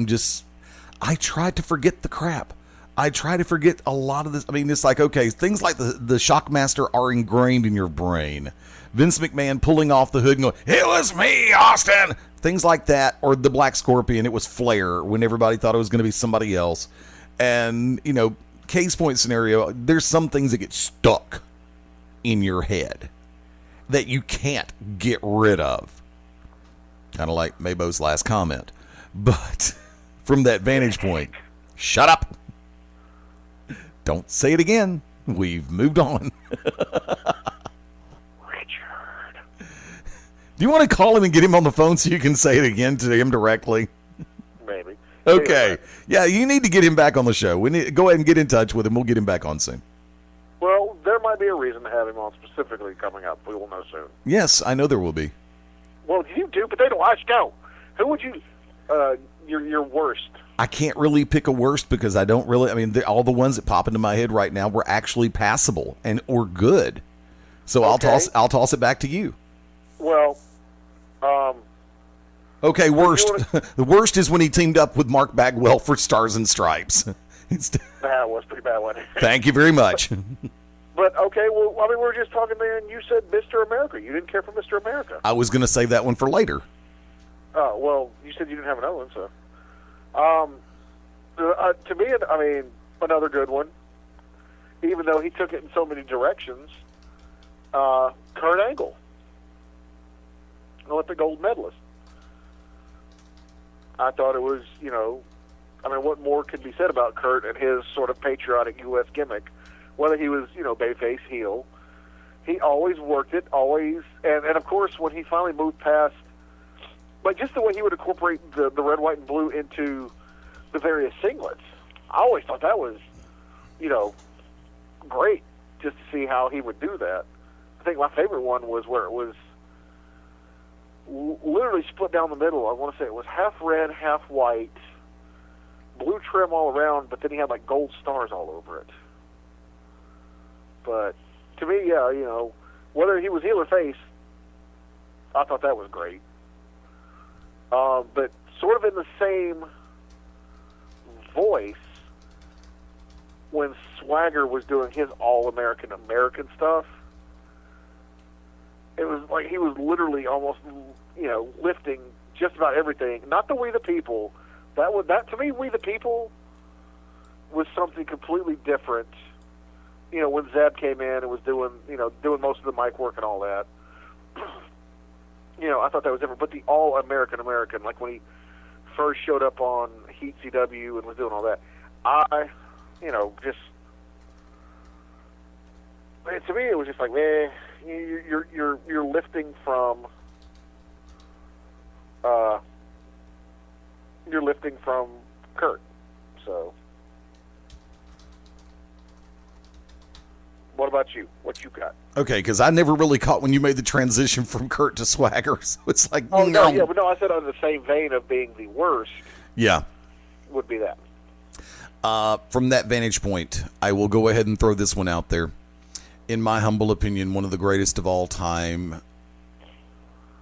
try to forget the crap. I try to forget a lot of this. I mean, it's like, okay, things like the Shockmaster are ingrained in your brain. Vince McMahon pulling off the hood and going, "It was me, Austin!" Things like that. Or the Black Scorpion, it was Flair, when everybody thought it was going to be somebody else. And, case point scenario, there's some things that get stuck in your head that you can't get rid of. Kind of like MaBo's last comment. But from that vantage point, shut up. Don't say it again. We've moved on. Richard. Do you want to call him and get him on the phone so you can say it again to him directly? Maybe. Okay. Yeah, you need to get him back on the show. Go ahead and get in touch with him. We'll get him back on soon. Well, there might be a reason to have him on specifically coming up. We will know soon. Yes, I know there will be. Well, you do, Potato Ice, go. Who would you, your worst? I can't really pick a worst because I don't really, all the ones that pop into my head right now were actually passable or good. So okay. I'll toss it back to you. Well, okay, worst. The worst is when he teamed up with Mark Bagwell for Stars and Stripes. That was pretty bad, wasn't it? Thank you very much. But okay, well, we were just talking there, and you said Mr. America. You didn't care for Mr. America. I was going to save that one for later. Oh, well, you said you didn't have another one, so. To me, another good one, even though he took it in so many directions, Kurt Angle, Olympic gold medalist. I thought it was, what more could be said about Kurt and his sort of patriotic U.S. gimmick? Whether he was, bayface, heel, he always worked it, and of course, when he finally moved past, but just the way he would incorporate the red, white, and blue into the various singlets, I always thought that was, great, just to see how he would do that. I think my favorite one was where it was literally split down the middle. I want to say it was half red, half white, blue trim all around, but then he had gold stars all over it. But to me, yeah, whether he was heel or face, I thought that was great. But sort of in the same voice, when Swagger was doing his All-American stuff, it was like he was literally almost, lifting just about everything. Not the We the People. That to me, We the People was something completely different. When Zeb came in and was doing most of the mic work and all that. I thought that was different. But the All-American, like when he first showed up on Heat CW and was doing all that, to me it was just like, man, you're lifting from Kurt. So, what about you? What you got? Okay, because I never really caught when you made the transition from Kurt to Swagger. So it's like, no, but no, I said on the same vein of being the worst. Yeah, would be that. From that vantage point, I will go ahead and throw this one out there. In my humble opinion, one of the greatest of all time,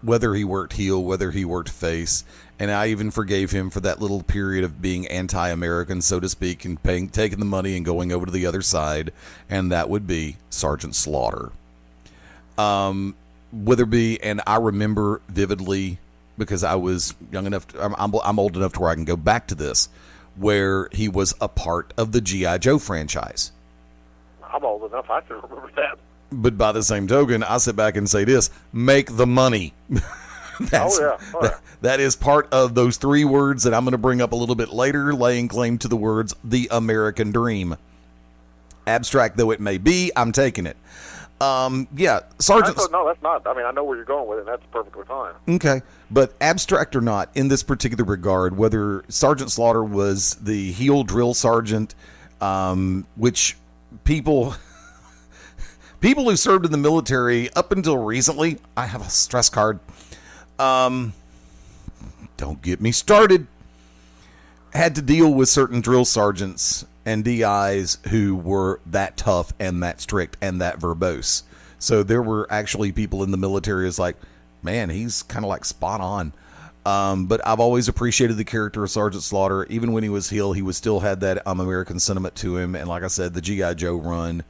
whether he worked heel, whether he worked face, and I even forgave him for that little period of being anti-American, so to speak, and taking the money and going over to the other side, and that would be Sergeant Slaughter. Witherby, and I remember vividly, because I was young enough, I'm old enough to where I can go back to this, where he was a part of the G.I. Joe franchise. I'm old enough, I can remember that. But by the same token, I sit back and say this: make the money. That is part of those three words that I'm going to bring up a little bit later, laying claim to the words the American dream. Abstract though it may be, I'm taking it. Sergeant. No, that's not. I mean, I know where you're going with it, and that's perfectly fine. Okay, but abstract or not, in this particular regard, whether Sergeant Slaughter was the heel drill sergeant, which people who served in the military up until recently, I have a stress card. Don't get me started. Had to deal with certain drill sergeants and DIs who were that tough and that strict and that verbose. So there were actually people in the military who's like, man, he's kind of like spot on. But I've always appreciated the character of Sergeant Slaughter. Even when he was heel, he was still had that American sentiment to him. And like I said, the G.I. Joe run.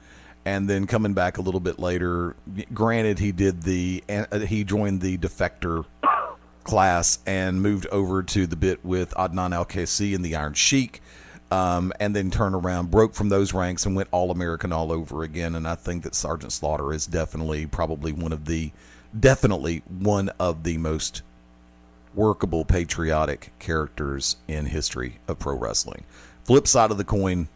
And then coming back a little bit later, granted, he joined the defector class and moved over to the bit with Adnan Al-Kaisi and the Iron Sheik, and then turned around, broke from those ranks, and went All-American all over again. And I think that Sergeant Slaughter is definitely one of the most workable patriotic characters in history of pro wrestling. Flip side of the coin,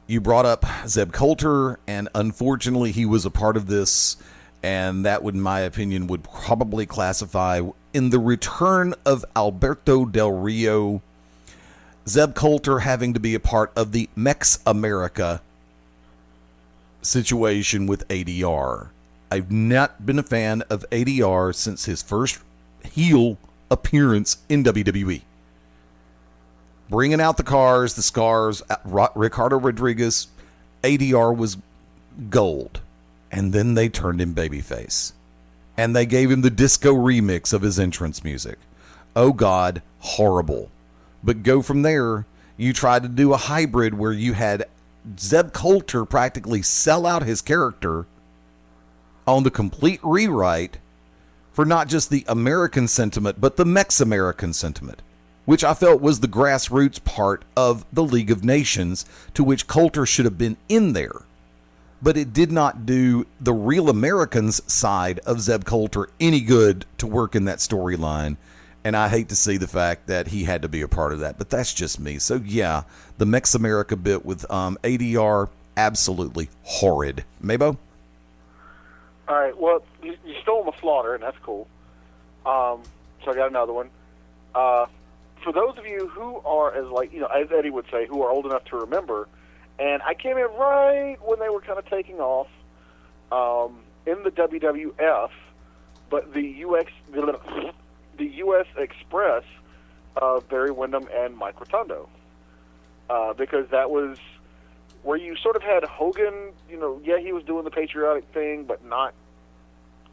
you brought up Zeb Coulter, and unfortunately he was a part of this, and that would, in my opinion, would probably classify in the return of Alberto Del Rio, Zeb Coulter having to be a part of the Mex America situation with ADR. I've not been a fan of ADR since his first heel appearance in WWE. Bringing out the cars, the scars, Ricardo Rodriguez, ADR was gold. And then they turned him babyface. And they gave him the disco remix of his entrance music. Oh God, horrible. But go from there, you tried to do a hybrid where you had Zeb Coulter practically sell out his character on the complete rewrite for not just the American sentiment, but the Mex-American sentiment, which I felt was the grassroots part of the League of Nations, to which Coulter should have been in there. But it did not do the real Americans side of Zeb Coulter any good to work in that storyline. And I hate to see the fact that he had to be a part of that, but that's just me. So yeah, the Mex America bit with ADR, absolutely horrid. MaBo? All right, well, you stole my Slaughter, and that's cool. So I got another one. For those of you who are, as Eddie would say, who are old enough to remember, and I came in right when they were kind of taking off in the WWF, but the U.S. Express of Barry Windham and Mike Rotundo, because that was where you sort of had Hogan. He was doing the patriotic thing, but not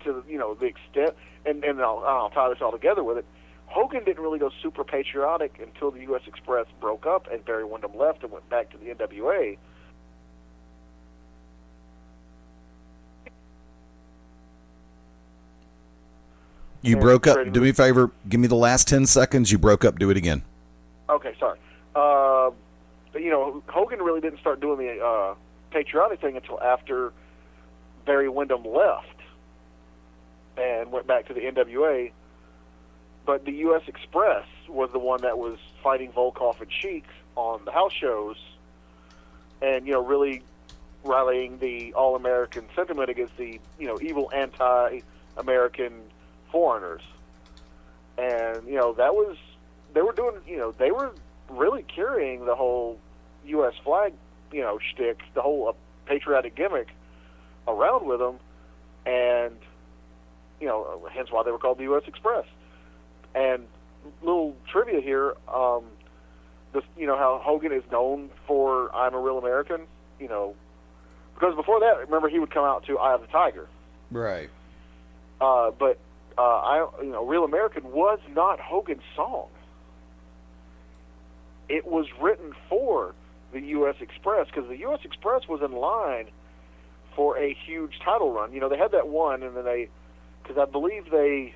to the extent, and I'll tie this all together with it. Hogan didn't really go super patriotic until the U.S. Express broke up and Barry Windham left and went back to the NWA. You broke up. Do me a favor. Give me the last 10 seconds. You broke up. Do it again. Okay, sorry. But, Hogan really didn't start doing the patriotic thing until after Barry Windham left and went back to the NWA. But the U.S. Express was the one that was fighting Volkov and Sheik on the house shows and, really rallying the all-American sentiment against the, evil anti-American foreigners. And, that was, they were doing, they were really carrying the whole U.S. flag, shtick, the whole patriotic gimmick around with them. And, hence why they were called the U.S. Express. And little trivia here, how Hogan is known for I'm a Real American, because before that, remember, he would come out to Eye of the Tiger. Right. But Real American was not Hogan's song. It was written for the U.S. Express because the U.S. Express was in line for a huge title run. They had that one, and then because I believe I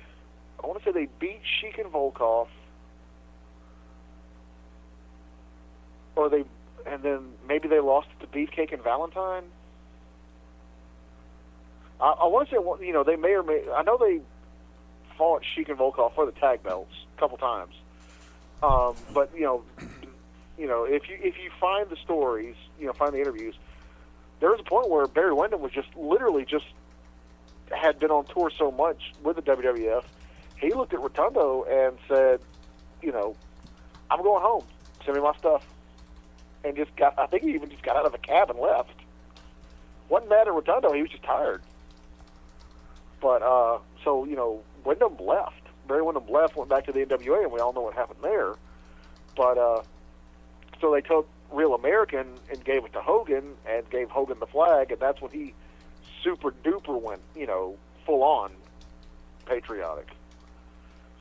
want to say they beat Sheik and Volkov, and then maybe they lost to Beefcake and Valentine. I want to say, they may or may. I know they fought Sheik and Volkov for the tag belts a couple times, but if you find the stories, find the interviews, there was a point where Barry Windham was literally had been on tour so much with the WWF. He looked at Rotundo and said, I'm going home. Send me my stuff. And I think he even just got out of the cab and left. Wasn't mad at Rotundo. He was just tired. But, Windham left. Barry Windham left, went back to the NWA, and we all know what happened there. But, so they took Real American and gave it to Hogan and gave Hogan the flag, and that's when he super duper went, full on patriotic.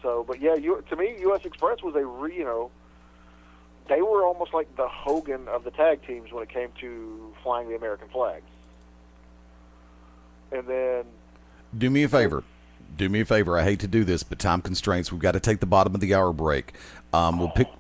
So, but yeah, to me, U.S. Express was they were almost like the Hogan of the tag teams when it came to flying the American flag. And then, do me a favor. I hate to do this, but time constraints. We've got to take the bottom of the hour break.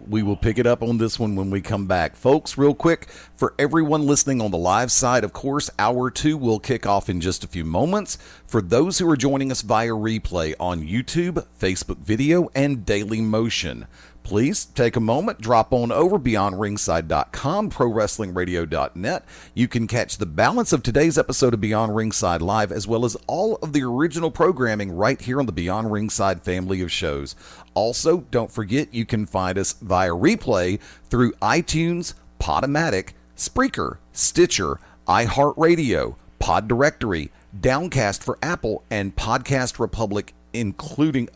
We will pick it up on this one when we come back. Folks, real quick, for everyone listening on the live side, of course, Hour 2 will kick off in just a few moments. For those who are joining us via replay on YouTube, Facebook video, and Daily Motion, please take a moment, drop on over BeyondRingside.com, ProWrestlingRadio.net. You can catch the balance of today's episode of Beyond Ringside Live, as well as all of the original programming right here on the Beyond Ringside family of shows. Also, don't forget you can find us via replay through iTunes, Podomatic, Spreaker, Stitcher, iHeartRadio, Pod Directory, Downcast for Apple, and Podcast Republic, including...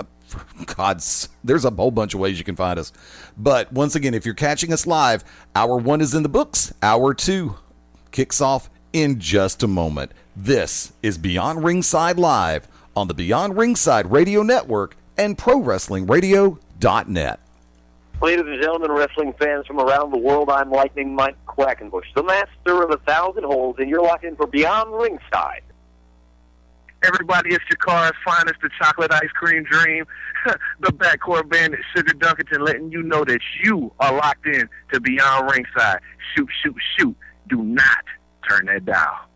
there's a whole bunch of ways you can find us. But once again, if you're catching us live, Hour 1 is in the books. Hour 2 kicks off in just a moment. This is Beyond Ringside Live on the Beyond Ringside Radio Network and ProWrestlingRadio.net. Ladies and gentlemen, wrestling fans from around the world, I'm Lightning Mike Quackenbush, the master of 1,000 holds, and you're locked in for Beyond Ringside. Everybody, it's Jakara's finest, the chocolate ice cream dream, the backcourt bandit, Sugar Dunkerton, letting you know that you are locked in to Beyond Ringside. Shoot, shoot, shoot. Do not turn that dial.